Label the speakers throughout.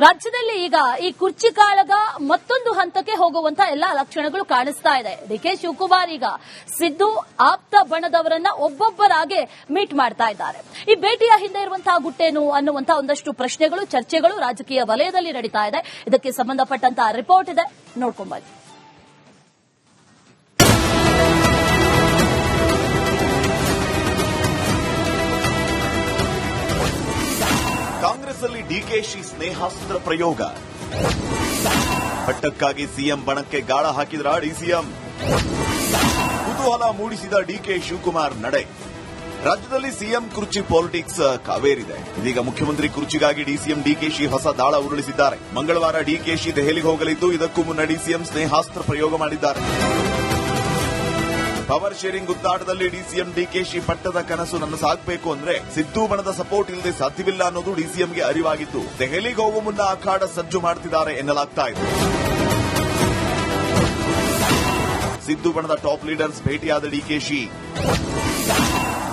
Speaker 1: ರಾಜ್ಯದಲ್ಲಿ ಈಗ ಈ ಕುರ್ಚಿ ಕಾಳಗ ಮತ್ತೊಂದು ಹಂತಕ್ಕೆ ಹೋಗುವಂತ ಎಲ್ಲಾ ಲಕ್ಷಣಗಳು ಕಾಣಿಸ್ತಾ ಇದೆ. ಡಿಕೆ ಶಿವಕುಮಾರ್ ಈಗ ಸಿದ್ದು ಆಪ್ತ ಬಣದವರನ್ನ ಒಬ್ಬೊಬ್ಬರಾಗೆ ಮೀಟ್ ಮಾಡ್ತಾ ಇದ್ದಾರೆ. ಈ ಭೇಟಿಯ ಹಿಂದೆ ಇರುವಂತಹ ಗುಟ್ಟೇನು ಅನ್ನುವಂತಹ ಒಂದಷ್ಟು ಪ್ರಶ್ನೆಗಳು, ಚರ್ಚೆಗಳು ರಾಜಕೀಯ ವಲಯದಲ್ಲಿ ನಡೀತಾ ಇದೆ. ಇದಕ್ಕೆ ಸಂಬಂಧಪಟ್ಟಂತಹ ರಿಪೋರ್ಟ್ ಇದೆ, ನೋಡ್ಕೊಂಬನ್ನಿ.
Speaker 2: ಕಾಂಗ್ರೆಸ್ ಅಲ್ಲಿ ಡಿಕೆಶಿ ಸ್ನೇಹಾಸ್ತ್ರ ಪ್ರಯೋಗ. ಪಟ್ಟಕ್ಕಾಗಿ ಸಿಎಂ ಬಣಕ್ಕೆ ಗಾಳ ಹಾಕಿದ್ರ ಡಿಸಿಎಂ. ಕುತೂಹಲ ಮೂಡಿಸಿದ ಡಿಕೆ ಶಿವಕುಮಾರ್ ನಡೆ. ರಾಜ್ಯದಲ್ಲಿ ಸಿಎಂ ಕುರ್ಚಿ ಪಾಲಿಟಿಕ್ಸ್ ಕಾವೇರಿದೆ. ಇದೀಗ ಮುಖ್ಯಮಂತ್ರಿ ಕುರ್ಚಿಗಾಗಿ ಡಿಸಿಎಂ ಡಿಕೆಶಿ ಹೊಸ ದಾಳ ಉರುಳಿಸಿದ್ದಾರೆ. ಮಂಗಳವಾರ ಡಿಕೆಶಿ ದೆಹಲಿಗೆ ಹೋಗಲಿದ್ದು, ಇದಕ್ಕೂ ಮುನ್ನ ಡಿಸಿಎಂ ಸ್ನೇಹಾಸ್ತ್ರ ಪ್ರಯೋಗ ಮಾಡಿದ್ದಾರೆ. ಪವರ್ ಶೇರಿಂಗ್ ಗುದ್ದಾಟದಲ್ಲಿ ಡಿಸಿಎಂ ಡಿಕೆಶಿ ಪಟ್ಟದ ಕನಸು ನನ್ನ ಸಾಗಬೇಕು ಅಂದ್ರೆ ಸಿದ್ದು ಬಣದ ಸಪೋರ್ಟ್ ಇಲ್ಲದೆ ಸಾಧ್ಯವಿಲ್ಲ ಅನ್ನೋದು ಡಿಸಿಎಂಗೆ ಅರಿವಾಗಿದ್ದು, ದೆಹಲಿಗೆ ಹೋಗುವ ಮುನ್ನ ಅಖಾಡ ಸಜ್ಜು ಮಾಡುತ್ತಿದ್ದಾರೆ ಎನ್ನಲಾಗ್ತಾ ಇದೆ. ಸಿದ್ದು ಬಣದ ಟಾಪ್ ಲೀಡರ್ಸ್ ಭೇಟಿಯಾದ ಡಿಕೆಶಿ.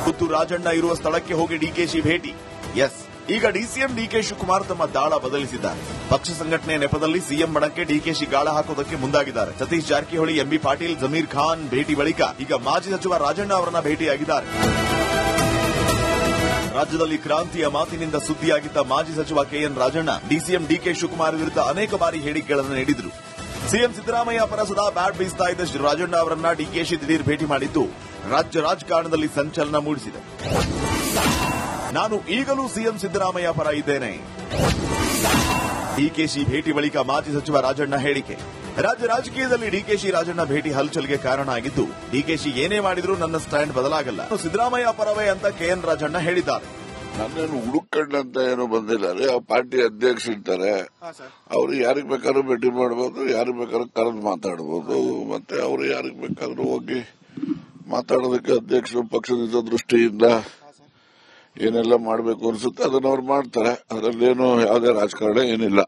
Speaker 2: ಖುದ್ದು ರಾಜಣ್ಣ ಇರುವ ಸ್ಥಳಕ್ಕೆ ಹೋಗಿ ಡಿಕೆಶಿ ಭೇಟಿ. ಎಸ್, ಈಗ ಡಿಸಿಎಂ ಡಿಕೆ ಶಿವಕುಮಾರ್ ತಮ್ಮ ದಾಳ ಬದಲಿಸಿದ್ದಾರೆ. ಪಕ್ಷ ಸಂಘಟನೆ ನೆಪದಲ್ಲಿ ಸಿಎಂ ಬಣಕ್ಕೆ ಡಿಕೆಶಿ ಗಾಳ ಹಾಕೋದಕ್ಕೆ ಮುಂದಾಗಿದ್ದಾರೆ. ಸತೀಶ್ ಜಾರಕಿಹೊಳಿ, ಎಂಬಿ ಪಾಟೀಲ್, ಜಮೀರ್ ಖಾನ್ ಭೇಟಿ ಬಳಿಕ ಈಗ ಮಾಜಿ ಸಚಿವ ರಾಜಣ್ಣ ಅವರನ್ನ ಭೇಟಿಯಾಗಿದ್ದಾರೆ. ರಾಜ್ಯದಲ್ಲಿ ಕ್ರಾಂತಿಯ ಮಾತಿನಿಂದ ಸುದ್ದಿಯಾಗಿದ್ದ ಮಾಜಿ ಸಚಿವ ಕೆಎನ್ ರಾಜಣ್ಣ ಡಿಸಿಎಂ ಡಿಕೆ ಶಿವಕುಮಾರ್ ವಿರುದ್ಧ ಅನೇಕ ಬಾರಿ ಹೇಳಿಕೆಗಳನ್ನು ನೀಡಿದ್ರು. ಸಿಎಂ ಸಿದ್ದರಾಮಯ್ಯ ಪರ ಸದಾ ಬ್ಯಾಟ್ ಬೀಸ್ತಾ ಇದ್ದ ರಾಜಣ್ಣ ಅವರನ್ನ ಡಿಕೆಶಿ ದಿಢೀರ್ ಭೇಟಿ ಮಾಡಿದ್ದು ರಾಜ್ಯ ರಾಜಕಾರಣದಲ್ಲಿ ಸಂಚಲನ ಮೂಡಿಸಿದೆ. ನಾನು ಈಗಲೂ ಸಿಎಂ ಸಿದ್ದರಾಮಯ್ಯ ಪರ ಇದ್ದೇನೆ. ಡಿಕೆಶಿ ಭೇಟಿ ಬಳಿಕ ಮಾಜಿ ಸಚಿವ ರಾಜಣ್ಣ ಹೇಳಿಕೆ. ರಾಜ್ಯ ರಾಜಕೀಯದಲ್ಲಿ ಡಿಕೆಶಿ ರಾಜಣ್ಣ ಭೇಟಿ ಹಲ್ಚಲ್ಗೆ ಕಾರಣ ಆಗಿದ್ದು, ಡಿಕೆಶಿ ಏನೇ ಮಾಡಿದ್ರೂ ನನ್ನ ಸ್ಟ್ಯಾಂಡ್ ಬದಲಾಗಲ್ಲ, ಸಿದ್ದರಾಮಯ್ಯ ಪರವೇ ಅಂತ ಕೆಎನ್ ರಾಜಣ್ಣ ಹೇಳಿದ್ದಾರೆ.
Speaker 3: ನನ್ನೇನು ಹುಡುಕಂಡಂತ ಏನು ಬಂದಿದ್ದಾರೆ. ಆ ಪಾರ್ಟಿ ಅಧ್ಯಕ್ಷ ಇರ್ತಾರೆ, ಅವರು ಯಾರಿಗ್ ಬೇಕಾದ್ರೂ ಭೇಟಿ ಮಾಡಬಹುದು, ಯಾರಿಗ್ ಬೇಕಾದ್ರೂ ಕರೆದು ಮಾತಾಡಬಹುದು. ಮತ್ತೆ ಅವರು ಯಾರಿಗ್ ಬೇಕಾದ್ರೂ ಹೋಗಿ ಮಾತಾಡೋದಕ್ಕೆ ಅಧ್ಯಕ್ಷರು ಪಕ್ಷದ ದೃಷ್ಟಿಯಿಂದ ಏನೆಲ್ಲ ಮಾಡಬೇಕು ಅನ್ಸುತ್ತೆ ಅದನ್ನ ಅವ್ರು ಮಾಡ್ತಾರೆ. ಅದರಲ್ಲೇನು ಯಾವುದೇ ರಾಜಕಾರಣ ಏನಿಲ್ಲ.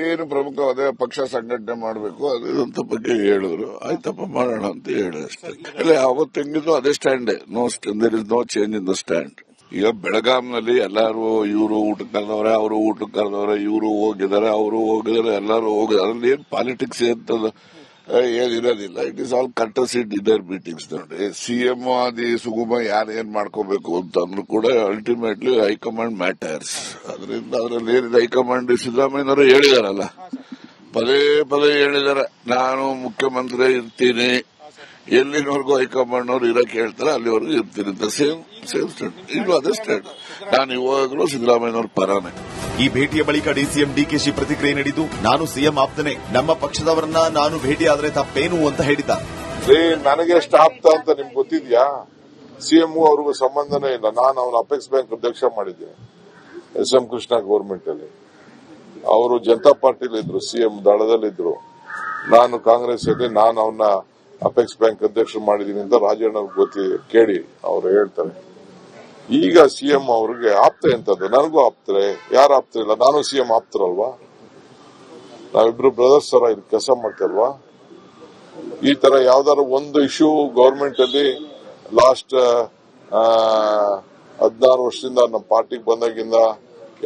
Speaker 3: ಏನು ಪ್ರಮುಖವಾದ ಪಕ್ಷ ಸಂಘಟನೆ ಮಾಡಬೇಕು ಅದಂತ ಬಗ್ಗೆ ಹೇಳಿದ್ರು. ಆಯ್ತಪ್ಪ ಮಾಡೋಣ ಅಂತ ಹೇಳಿದೆ ಅಷ್ಟೇ. ಇಲ್ಲ, ಅವತ್ತು ಹೆಂಗಿದ್ರು ಅದೇ ಸ್ಟ್ಯಾಂಡೇ. There is no change in the stand. ಈಗ ಬೆಳಗಾಂನಲ್ಲಿ ಎಲ್ಲಾರು ಇವರು ಊಟಕ್ಕೆ ಕರೆದವ್ರೆ, ಅವರು ಊಟಕ್ಕೆ ಕರೆದವ್ರೆ, ಇವರು ಹೋಗಿದ್ದಾರೆ, ಅವರು ಹೋಗಿದ್ದಾರೆ, ಎಲ್ಲರೂ ಹೋಗಿದ್ದಾರೆ. ಅದ್ರಲ್ಲಿ ಏನ್ ಪಾಲಿಟಿಕ್ಸ್ ಅಂತ ಏನಿರೋದಿಲ್ಲ. It is all courtesy dinner meetings. ನೋಡಿ, ಸಿಎಂ ಆದಿ ಸುಗಮ ಯಾರು ಏನ್ ಮಾಡ್ಕೋಬೇಕು ಅಂತಂದ್ರೂ ಕೂಡ ಅಲ್ಟಿಮೇಟ್ಲಿ ಹೈಕಮಾಂಡ್ ಮ್ಯಾಟರ್ಸ್. ಅದರಿಂದ ಅದರಲ್ಲಿ ಏನಿದೆ, ಹೈಕಮಾಂಡ್ ಸಿದ್ದರಾಮಯ್ಯನವರು ಹೇಳಿದಾರಲ್ಲ, ಪದೇ ಪದೇ ಹೇಳಿದ್ದಾರೆ, ನಾನು ಮುಖ್ಯಮಂತ್ರಿ ಇರ್ತೀನಿ, ಎಲ್ಲಿನವರೆಗೂ ಹೈಕಮಾಂಡ್ ಅವರು ಇರಕ್ಕೆ ಹೇಳ್ತಾರೆ ಅಲ್ಲಿವರೆಗೂ ಇರ್ತೀನಿ ಅಂತ. Same stand. ಇಲ್ಲೂ ಅದೇ ಸ್ಟ್ಯಾಂಡ್. ನಾನು ಇವಾಗಲೂ ಸಿದ್ದರಾಮಯ್ಯನವ್ರ ಪರಾನೆ.
Speaker 2: ಈ ಭೇಟಿಯ ಬಳಿಕ ಡಿಸಿಎಂ ಡಿಕೆಶಿ ಪ್ರತಿಕ್ರಿಯೆ ನೀಡಿದ್ದು, ನಾನು ಸಿಎಂ ಆಪ್ತನೇ, ನಮ್ಮ ಪಕ್ಷದವರನ್ನ ನಾನು ಭೇಟಿಯಾದ್ರೆ ತಪ್ಪೇನು ಅಂತ ಹೇಳಿದ್ದಾರೆ.
Speaker 4: ನನಗೆ ಎಷ್ಟು ಆಪ್ತ ಅಂತ ನಿಮ್ಗೆ ಗೊತ್ತಿದ್ಯಾ? ಸಿಎಂ ಅವ್ರಿಗೂ ಸಂಬಂಧನೇ ಇಲ್ಲ. ನಾನು ಅವನ ಅಪೆಕ್ಸ್ ಬ್ಯಾಂಕ್ ಅಧ್ಯಕ್ಷ ಮಾಡಿದ್ದೆ ಎಸ್.ಎಂ. ಕೃಷ್ಣ ಗವರ್ಮೆಂಟ್ ಅಲ್ಲಿ. ಅವರು ಜನತಾ ಪಾರ್ಟಿಲಿದ್ರು, ಸಿಎಂ ದಳದಲ್ಲಿದ್ರು. ನಾನು ಕಾಂಗ್ರೆಸ್ ಅಲ್ಲಿ ನಾನು ಅವನ್ನ ಅಪೆಕ್ಸ್ ಬ್ಯಾಂಕ್ ಅಧ್ಯಕ್ಷ ಮಾಡಿದೀನಿ ಅಂತ ರಾಜಣ್ಣ ಗೊತ್ತಿ ಕೇಳಿ ಅವರು ಹೇಳ್ತಾರೆ. ಈಗ ಸಿಎಂ ಅವ್ರಿಗೆ ಆಪ್ತ ಎಂತದ್ದು? ನನಗೂ ಆಪ್ತರೆ, ಯಾರು ಆಪ್ತರಿಲ್ಲ? ನಾನು ಸಿಎಂ ಆಪ್ತರಲ್ವಾ? ನಾವಿಬ್ರು ಬ್ರದರ್ಸ್ ತರ ಇದು ಕೆಲಸ ಮಾಡ್ತಲ್ವಾ? ಈ ತರ ಯಾವ್ದಾದ್ರು ಒಂದು ಇಶ್ಯೂ ಗವರ್ಮೆಂಟ್ ಅಲ್ಲಿ ಲಾಸ್ಟ್ 16 ವರ್ಷದಿಂದ ನಮ್ಮ ಪಾರ್ಟಿಗೆ ಬಂದಾಗಿಂದ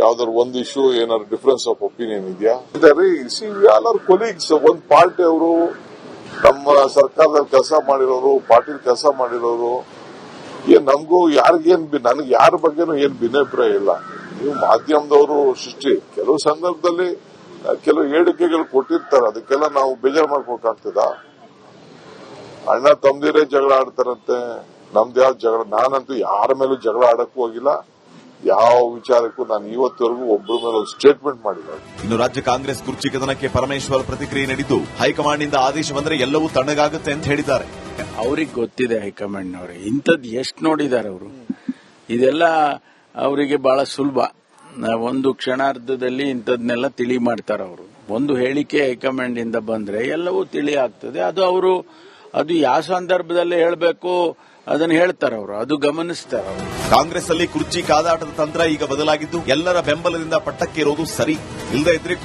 Speaker 4: ಯಾವ್ದಾದ್ರು ಒಂದು ಇಶ್ಯೂ ಏನಾದ್ರು ಡಿಫರೆನ್ಸ್ ಆಫ್ ಒಪಿನಿಯನ್ ಇದೆಯಾ? ಎಲ್ಲರೂ ಕೊಲೀಗ್ಸ್. ಒಂದ್ ಪಾರ್ಟಿ ಅವರು ನಮ್ಮ ಸರ್ಕಾರದಲ್ಲಿ ಕೆಲಸ ಮಾಡಿರೋರು, ಪಾರ್ಟಿಲಿ ಕೆಲಸ ಮಾಡಿರೋರು. ನಮಗೂ ನನಗೆ ಯಾರ ಬಗ್ಗೆನೂ ಏನ್ ಭಿನ್ನಾಭಿಪ್ರಾಯ ಇಲ್ಲ. ನೀವು ಮಾಧ್ಯಮದವರು ಸೃಷ್ಟಿ ಕೆಲವು ಸಂದರ್ಭದಲ್ಲಿ ಕೆಲವು ಹೇಳಿಕೆಗಳು ಕೊಟ್ಟಿರ್ತಾರೆ, ಅದಕ್ಕೆಲ್ಲ ನಾವು ಬೇಜಾರು ಮಾಡ್ಬೇಕಾಗ್ತದ? ಅಣ್ಣ ತಮ್ದಿರೇ ಜಗಳ ಆಡ್ತಾರಂತೆ, ನಮ್ದು ಯಾವ ಜಗಳ? ನಾನಂತೂ ಯಾರ ಮೇಲೂ ಜಗಳ ಆಡಕ್ಕೂ ಹೋಗಿಲ್ಲ. ಯಾವ ವಿಚಾರಕ್ಕೂ ನಾನು ಇವತ್ತವರೆಗೂ ಒಬ್ಬರ ಮೇಲೆ ಒಂದು ಸ್ಟೇಟ್ಮೆಂಟ್ ಮಾಡಿಲ್ಲ.
Speaker 2: ಇನ್ನು ರಾಜ್ಯ ಕಾಂಗ್ರೆಸ್ ಕುರ್ಚಿ ಕದನಕ್ಕೆ ಪರಮೇಶ್ವರ್ ಪ್ರತಿಕ್ರಿಯೆ ನೀಡಿದ್ದು, ಹೈಕಮಾಂಡ್ನಿಂದ ಆದೇಶ ಬಂದ್ರೆ ಎಲ್ಲವೂ ತಣ್ಣಗಾಗುತ್ತೆ ಅಂತ ಹೇಳಿದ್ದಾರೆ.
Speaker 5: ಅವ್ರಿಗೆ ಗೊತ್ತಿದೆ, ಹೈಕಮಾಂಡ್ನವ್ರಿಗೆ ಇಂಥದ್ದು ಎಷ್ಟು ನೋಡಿದ್ದಾರೆ ಅವರು. ಇದೆಲ್ಲ ಅವರಿಗೆ ಬಹಳ ಸುಲಭ. ಒಂದು ಕ್ಷಣಾರ್ಧದಲ್ಲಿ ಇಂಥದ್ನೆಲ್ಲ ತಿಳಿ ಮಾಡ್ತಾರೆ ಅವರು. ಒಂದು ಹೇಳಿಕೆ ಹೈಕಮಾಂಡ್ ಇಂದ ಬಂದ್ರೆ ಎಲ್ಲವೂ ತಿಳಿ ಆಗ್ತದೆ. ಅದು ಯಾವ ಸಂದರ್ಭದಲ್ಲಿ ಹೇಳಬೇಕು ಅದನ್ನ ಹೇಳ್ತಾರೆ ಅವರು, ಅದು ಗಮನಿಸ್ತಾರೆ ಅವರು.
Speaker 2: ಕಾಂಗ್ರೆಸ್ ಅಲ್ಲಿ ಕುರ್ಚಿ ಕಾದಾಟದ ತಂತ್ರ ಈಗ ಬದಲಾಗಿದ್ದು, ಎಲ್ಲರ ಬೆಂಬಲದಿಂದ ಪಟ್ಟಕ್ಕೇರೋದು ಸರಿ, ಇಲ್ಲದೇ ಇದ್ರೆ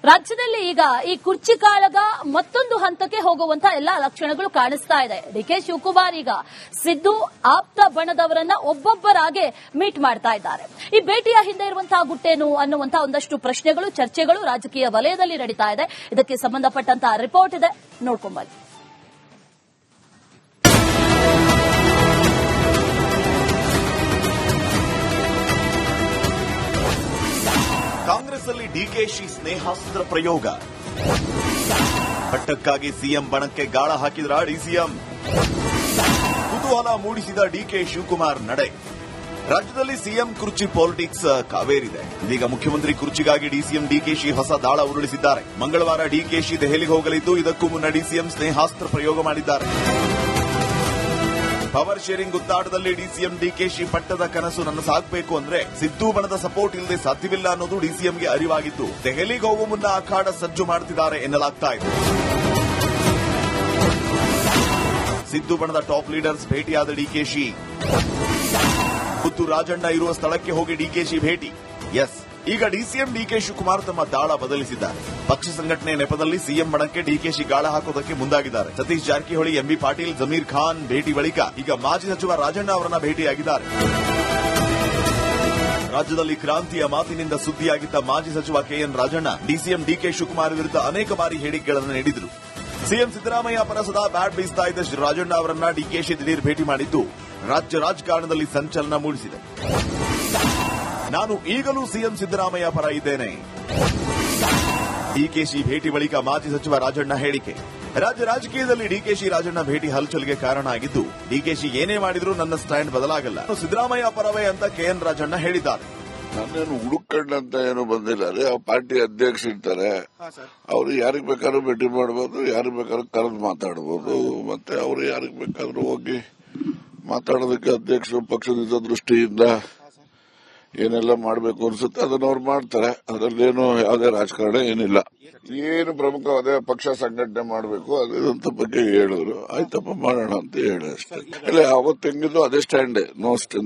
Speaker 1: ರಾಜ್ಯದಲ್ಲಿ ಈಗ ಈ ಕುರ್ಚಿ ಕಾಳಗ ಮತ್ತೊಂದು ಹಂತಕ್ಕೆ ಹೋಗುವಂತ ಎಲ್ಲಾ ಲಕ್ಷಣಗಳು ಕಾಣಿಸ್ತಾ ಇದೆ. ಡಿಕೆ ಶಿವಕುಮಾರ್ ಈಗ ಸಿದ್ದು ಆಪ್ತ ಬಣದವರನ್ನ ಒಬ್ಬೊಬ್ಬರಾಗೆ ಮೀಟ್ ಮಾಡ್ತಾ ಇದ್ದಾರೆ. ಈ ಭೇಟಿಯ ಹಿಂದೆ ಇರುವಂತಹ ಗುಟ್ಟೇನು ಅನ್ನುವಂತಹ ಒಂದಷ್ಟು ಪ್ರಶ್ನೆಗಳು, ಚರ್ಚೆಗಳು ರಾಜಕೀಯ ವಲಯದಲ್ಲಿ ನಡೀತಾ ಇದೆ. ಇದಕ್ಕೆ ಸಂಬಂಧಪಟ್ಟಂತಹ ರಿಪೋರ್ಟ್ ಇದೆ, ನೋಡ್ಕೊಂಬನ್ನಿ.
Speaker 2: ಕಾಂಗ್ರೆಸ್ ಅಲ್ಲಿ ಡಿಕೆಶಿ ಸ್ನೇಹಾಸ್ತ್ರ ಪ್ರಯೋಗ. ಪಟ್ಟಕ್ಕಾಗಿ ಸಿಎಂ ಬಣಕ್ಕೆ ಗಾಳ ಹಾಕಿದ್ರ ಡಿಸಿಎಂ. ಕುತೂಹಲ ಮೂಡಿಸಿದ ಡಿಕೆ ಶಿವಕುಮಾರ್ ನಡೆ. ರಾಜ್ಯದಲ್ಲಿ ಸಿಎಂ ಕುರ್ಚಿ ಪಾಲಿಟಿಕ್ಸ್ ಕಾವೇರಿದೆ. ಇದೀಗ ಮುಖ್ಯಮಂತ್ರಿ ಕುರ್ಚಿಗಾಗಿ ಡಿಸಿಎಂ ಡಿಕೆಶಿ ಹೊಸ ದಾಳ ಉರುಳಿಸಿದ್ದಾರೆ. ಮಂಗಳವಾರ ಡಿಕೆಶಿ ದೆಹಲಿಗೆ ಹೋಗಲಿದ್ದು, ಇದಕ್ಕೂ ಮುನ್ನ ಡಿಸಿಎಂ ಸ್ನೇಹಾಸ್ತ್ರ ಪ್ರಯೋಗ ಮಾಡಿದ್ದಾರೆ. ಪವರ್ ಶೇರಿಂಗ್ ಗುದ್ದಾಟದಲ್ಲಿ ಡಿಸಿಎಂ ಡಿಕೆಶಿ ಪಟ್ಟದ ಕನಸು ನನ್ನ ಸಾಗಬೇಕು ಅಂದ್ರೆ ಸಿದ್ದು ಬಣದ ಸಪೋರ್ಟ್ ಇಲ್ಲದೆ ಸಾಧ್ಯವಿಲ್ಲ ಅನ್ನೋದು ಡಿಸಿಎಂಗೆ ಅರಿವಾಗಿದ್ದು, ದೆಹಲಿಗೆ ಹೋಗುವ ಮುನ್ನ ಅಖಾಡ ಸಜ್ಜು ಮಾಡುತ್ತಿದ್ದಾರೆ ಎನ್ನಲಾಗ್ತಾ ಇದೆ. ಸಿದ್ದು ಬಣದ ಟಾಪ್ ಲೀಡರ್ಸ್ ಭೇಟಿಯಾದ ಡಿಕೆಶಿ. ಪುತ್ತೂರು ರಾಜಣ್ಣ ಇರುವ ಸ್ಥಳಕ್ಕೆ ಹೋಗಿ ಡಿಕೆಶಿ ಭೇಟಿ. ಎಸ್, ಈಗ ಡಿಸಿಎಂ ಡಿಕೆ ಶಿವಕುಮಾರ್ ತಮ್ಮ ದಾಳ ಬದಲಿಸಿದ್ದಾರೆ. ಪಕ್ಷ ಸಂಘಟನೆ ನೆಪದಲ್ಲಿ ಸಿಎಂ ಬಣಕ್ಕೆ ಡಿಕೆಶಿ ಗಾಳ ಹಾಕೋದಕ್ಕೆ ಮುಂದಾಗಿದ್ದಾರೆ. ಸತೀಶ್ ಜಾರಕಿಹೊಳಿ, ಎಂಬಿ ಪಾಟೀಲ್, ಜಮೀರ್ ಖಾನ್ ಭೇಟಿ ಬಳಿಕ ಈಗ ಮಾಜಿ ಸಚಿವ ರಾಜಣ್ಣ ಅವರನ್ನ ಭೇಟಿಯಾಗಿದ್ದಾರೆ. ರಾಜ್ಯದಲ್ಲಿ ಕ್ರಾಂತಿಯ ಮಾತಿನಿಂದ ಸುದ್ದಿಯಾಗಿದ್ದ ಮಾಜಿ ಸಚಿವ ಕೆಎನ್ ರಾಜಣ್ಣ ಡಿಸಿಎಂ ಡಿಕೆ ಶಿವಕುಮಾರ್ ವಿರುದ್ಧ ಅನೇಕ ಬಾರಿ ಹೇಳಿಕೆಗಳನ್ನು ನೀಡಿದರು. ಸಿಎಂ ಸಿದ್ದರಾಮಯ್ಯ ಪರ ಸದಾ ಬ್ಯಾಟ್ ಬೀಸ್ತಾ ಇದ್ದ ರಾಜಣ್ಣ ಅವರನ್ನ ಡಿಕೆಶಿ ದಿಢೀರ್ ಭೇಟಿ ಮಾಡಿದ್ದು ರಾಜ್ಯ ರಾಜಕಾರಣದಲ್ಲಿ ಸಂಚಲನ ಮೂಡಿಸಿದೆ. ನಾನು ಈಗಲೂ ಸಿಎಂ ಸಿದ್ದರಾಮಯ್ಯ ಪರ ಇದ್ದೇನೆ. ಡಿಕೆಶಿ ಭೇಟಿ ಬಳಿಕ ಮಾಜಿ ಸಚಿವ ರಾಜಣ್ಣ ಹೇಳಿಕೆ. ರಾಜ್ಯ ರಾಜಕೀಯದಲ್ಲಿ ಡಿಕೆಶಿ ರಾಜಣ್ಣ ಭೇಟಿ ಹಲ್ಚಲ್ಗೆ ಕಾರಣ ಆಗಿದ್ದು, ಡಿಕೆಶಿ ಏನೇ ಮಾಡಿದ್ರೂ ನನ್ನ ಸ್ಟ್ಯಾಂಡ್ ಬದಲಾಗಲ್ಲ, ಸಿದ್ದರಾಮಯ್ಯ ಪರವೇ ಅಂತ ಕೆಎನ್ ರಾಜಣ್ಣ ಹೇಳಿದ್ದಾರೆ.
Speaker 3: ನನ್ನೇನು ಹುಡುಕಂಡಂತ ಏನು ಬಂದಿಲ್ಲ ರೀ. ಆ ಪಾರ್ಟಿ ಅಧ್ಯಕ್ಷ ಇರ್ತಾರೆ, ಅವ್ರು ಯಾರಿಗ್ ಬೇಕಾದ್ರೂ ಭೇಟಿ ಮಾಡಬಹುದು, ಯಾರಿಗ್ ಬೇಕಾದ್ರೂ ಕರೆದು ಮಾತಾಡಬಹುದು. ಮತ್ತೆ ಅವ್ರು ಯಾರಿಗ್ ಬೇಕಾದ್ರೂ ಹೋಗಿ ಮಾತಾಡೋದಕ್ಕೆ ಅಧ್ಯಕ್ಷರು ಪಕ್ಷದ ದೃಷ್ಟಿಯಿಂದ ಏನೆಲ್ಲ ಮಾಡಬೇಕು ಅನ್ಸುತ್ತೆ ಅದನ್ನ ಅವ್ರು ಮಾಡ್ತಾರೆ. ಅದರಲ್ಲೇನು ಯಾವುದೇ ರಾಜಕಾರಣ ಏನಿಲ್ಲ. ಏನು ಪ್ರಮುಖವಾದ ಪಕ್ಷ ಸಂಘಟನೆ ಮಾಡಬೇಕು ಅದಂತ ಬಗ್ಗೆ ಹೇಳಿದ್ರು. ಆಯ್ತಪ್ಪ ಮಾಡೋಣ ಅಂತ ಹೇಳಿ ಅಷ್ಟೇ. ಇಲ್ಲ, ಅವತ್ತು ಹೆಂಗಿದ್ದು ಅದೇ ಸ್ಟ್ಯಾಂಡೇ.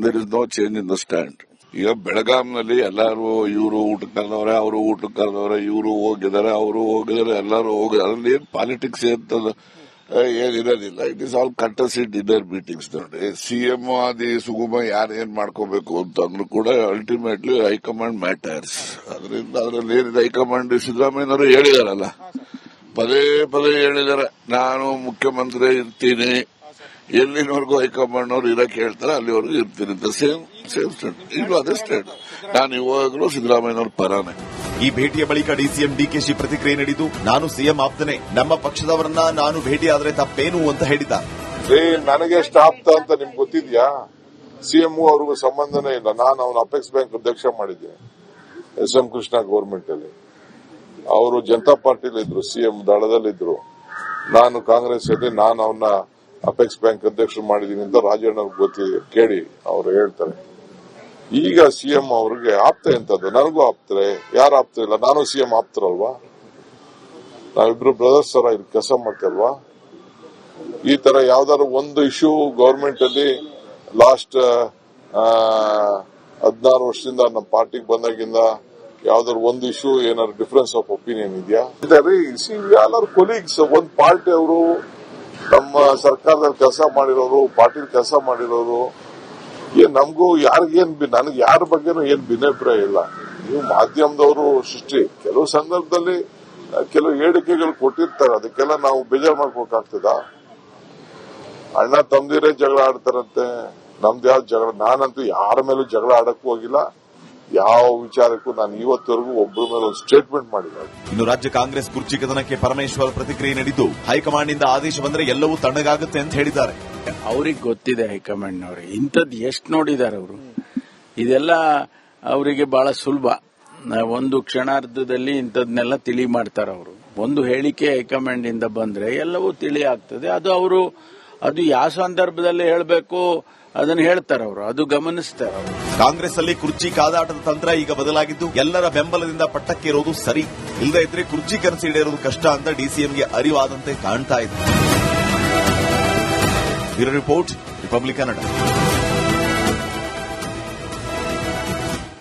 Speaker 3: There is no change in the stand. ಈಗ ಬೆಳಗಾಂನಲ್ಲಿ ಎಲ್ಲಾರು ಇವರು ಊಟಕ್ಕೆ ಕರೆದವ್ರೆ, ಅವರು ಊಟಕ್ಕೆ ಕರೆದವ್ರೆ, ಇವರು ಹೋಗಿದ್ದಾರೆ, ಅವರು ಹೋಗಿದ್ದಾರೆ, ಎಲ್ಲರೂ ಹೋಗಿದ್ದಾರೆ. ಅದ್ರಲ್ಲಿ ಏನ್ ಪಾಲಿಟಿಕ್ಸ್ ಅಂತದ ಏನಿರೋದಿಲ್ಲ. It is all courtesy dinner meetings. ನೋಡಿ, ಸಿಎಂ ಆದಿ ಸುಗಮ ಯಾರು ಏನ್ ಮಾಡ್ಕೋಬೇಕು ಅಂತಂದ್ರೂ ಕೂಡ ಅಲ್ಟಿಮೇಟ್ಲಿ ಹೈಕಮಾಂಡ್ ಮ್ಯಾಟರ್ಸ್. ಅದರಿಂದ ಅದರಲ್ಲಿ ಏನಿದೆ, ಹೈಕಮಾಂಡ್ ಸಿದ್ದರಾಮಯ್ಯನವರು ಹೇಳಿದಾರಲ್ಲ, ಪದೇ ಪದೇ ಹೇಳಿದ್ದಾರೆ, ನಾನು ಮುಖ್ಯಮಂತ್ರಿ ಇರ್ತೀನಿ, ಎಲ್ಲಿನವರೆಗೂ ಹೈಕಮಾಂಡ್ ಅವರು ಇರಕ್ಕೆ ಹೇಳ್ತಾರೆ ಅಲ್ಲಿವರೆಗೂ ಇರ್ತೀನಿ ಅಂತ. Same stand. ಈಗಲೂ ಅದೇ ಸ್ಟ್ಯಾಂಡ್. ನಾನು ಇವಾಗಲೂ ಸಿದ್ದರಾಮಯ್ಯನವ್ರ ಪರಾನೆ.
Speaker 2: ಈ ಭೇಟಿಯ ಬಳಿಕ ಡಿಸಿಎಂ ಡಿಕೆಶಿ ಪ್ರತಿಕ್ರಿಯೆ ನೀಡಿದ್ದು, ನಾನು ಸಿಎಂ ಆಪ್ತನೆ, ನಮ್ಮ ಪಕ್ಷದವರನ್ನ ನಾನು ಭೇಟಿಯಾದ್ರೆ ತಪ್ಪೇನು ಅಂತ ಹೇಳಿದ್ದಾರೆ.
Speaker 4: ನನಗೆ ಎಷ್ಟು ಆಪ್ತ ಅಂತ ನಿಮ್ಗೆ ಗೊತ್ತಿದ್ಯಾ? ಸಿಎಂ ಅವ್ರಿಗೂ ಸಂಬಂಧನೇ ಇಲ್ಲ. ನಾನು ಅವನ ಅಪೆಕ್ಸ್ ಬ್ಯಾಂಕ್ ಅಧ್ಯಕ್ಷ ಮಾಡಿದ್ದೇನೆ ಎಸ್.ಎಂ. ಕೃಷ್ಣ ಗವರ್ಮೆಂಟ್ ಅಲ್ಲಿ. ಅವರು ಜನತಾ ಪಾರ್ಟಿಲಿ ಇದ್ರು, ಸಿಎಂ ದಳದಲ್ಲಿದ್ರು. ನಾನು ಕಾಂಗ್ರೆಸ್ ಅಲ್ಲಿ ನಾನು ಅವನ್ನ ಅಪೆಕ್ಸ್ ಬ್ಯಾಂಕ್ ಅಧ್ಯಕ್ಷರು ಮಾಡಿದೀನಿ ಅಂತ ರಾಜಣ್ಣ ಗೊತ್ತಿದೆ, ಕೇಳಿ ಅವರು ಹೇಳ್ತಾರೆ. ಈಗ ಸಿಎಂ ಅವ್ರಿಗೆ ಆಪ್ತ ಎಂತದ್ದು? ನನಗೂ ಆಪ್ತರೆ, ಯಾರು ಆಪ್ತ ಇಲ್ಲ? ನಾನು ಸಿಎಂ ಆಪ್ತರಲ್ವಾ? ನಾವಿಬ್ರು ಬ್ರದರ್ಸ್ ತರ ಇಲ್ಲಿ ಕೆಲಸ ಮಾಡ್ತಲ್ವಾ? ಈ ತರ ಯಾವ್ದಾದ್ರು ಒಂದು ಇಶ್ಯೂ ಗವರ್ಮೆಂಟ್ ಅಲ್ಲಿ ಲಾಸ್ಟ್ 16 ವರ್ಷದಿಂದ ನಮ್ಮ ಪಾರ್ಟಿಗೆ ಬಂದಾಗಿಂದ ಯಾವ್ದಾದ್ರು ಒಂದು ಇಶ್ಯೂ ಏನಾದ್ರು ಡಿಫರೆನ್ಸ್ ಆಫ್ ಒಪಿನಿಯನ್ ಇದೆಯಾ? ಎಲ್ಲರೂ ಕೊಲೀಗ್ಸ್. ಒಂದ್ ಪಾರ್ಟಿ ಅವರು ನಮ್ಮ ಸರ್ಕಾರದಲ್ಲಿ ಕೆಲಸ ಮಾಡಿರೋರು, ಪಾರ್ಟಿಲಿ ಕೆಲಸ ಮಾಡಿರೋರು. ನಮಗೂ ಯಾರಿಗೇನ್ ನನಗೆ ಯಾರ ಬಗ್ಗೆನೂ ಏನ್ ಭಿನ್ನಾಭಿಪ್ರಾಯ ಇಲ್ಲ. ನೀವು ಮಾಧ್ಯಮದವರು ಸೃಷ್ಟಿ ಕೆಲವು ಸಂದರ್ಭದಲ್ಲಿ ಕೆಲವು ಹೇಳಿಕೆಗಳು ಕೊಟ್ಟಿರ್ತಾರೆ, ಅದಕ್ಕೆಲ್ಲ ನಾವು ಬೇಜಾರು ಮಾಡ್ಬೇಕಾಗ್ತದ? ಅಣ್ಣ ತಮ್ದಿರೇ ಜಗಳ ಆಡ್ತಾರಂತೆ, ನಮ್ದು ಯಾವ ಜಗಳ? ನಾನಂತೂ ಯಾರ ಮೇಲೂ ಜಗಳ ಆಡಕ್ಕೂ ಹೋಗಿಲ್ಲ. ಯಾವ ವಿಚಾರಕ್ಕೂ ನಾನು ಇವತ್ತವರೆಗೂ ಒಬ್ಬರ ಮೇಲೆ ಒಂದು ಸ್ಟೇಟ್ಮೆಂಟ್ ಮಾಡಿಲ್ಲ.
Speaker 2: ಇನ್ನು ರಾಜ್ಯ ಕಾಂಗ್ರೆಸ್ ಕುರ್ಚಿ ಕದನಕ್ಕೆ ಪರಮೇಶ್ವರ್ ಪ್ರತಿಕ್ರಿಯೆ ನೀಡಿದ್ದು, ಹೈಕಮಾಂಡ್ನಿಂದ ಆದೇಶ ಬಂದ್ರೆ ಎಲ್ಲವೂ ತಣ್ಣಗಾಗುತ್ತೆ ಅಂತ ಹೇಳಿದ್ದಾರೆ.
Speaker 5: ಅವ್ರಿಗೆ ಗೊತ್ತಿದೆ ಹೈಕಮಾಂಡ್ನವ್ರಿಗೆ ಇಂಥದ್ದು ಎಷ್ಟು ನೋಡಿದ್ದಾರೆ ಅವರು. ಇದೆಲ್ಲ ಅವರಿಗೆ ಬಹಳ ಸುಲಭ. ಒಂದು ಕ್ಷಣಾರ್ಧದಲ್ಲಿ ಇಂಥದ್ನೆಲ್ಲ ತಿಳಿ ಮಾಡ್ತಾರೆ ಅವರು. ಒಂದು ಹೇಳಿಕೆ ಹೈಕಮಾಂಡ್ ಇಂದ ಬಂದ್ರೆ ಎಲ್ಲವೂ ತಿಳಿ ಆಗ್ತದೆ. ಅದು ಯಾವ ಸಂದರ್ಭದಲ್ಲಿ ಹೇಳಬೇಕು ಅದನ್ನು ಹೇಳ್ತಾರೆ ಅವರು, ಅದು ಗಮನಿಸ್ತಾರೆ ಅವರು.
Speaker 2: ಕಾಂಗ್ರೆಸ್ ಅಲ್ಲಿ ಕುರ್ಚಿ ಕಾದಾಟದ ತಂತ್ರ ಈಗ ಬದಲಾಗಿದ್ದು, ಎಲ್ಲರ ಬೆಂಬಲದಿಂದ ಪಟ್ಟಕ್ಕೇರೋದು ಸರಿ, ಇಲ್ಲದೇ ಇದ್ರೆ ಕುರ್ಚಿ ಕನಸು ಈಡೇರೋದು ಕಷ್ಟ ಅಂತ ಡಿಸಿಎಂಗೆ ಅರಿವಾದಂತೆ ಕಾಣ್ತಾ ಇದೆ. Bureau report, republic Kannada.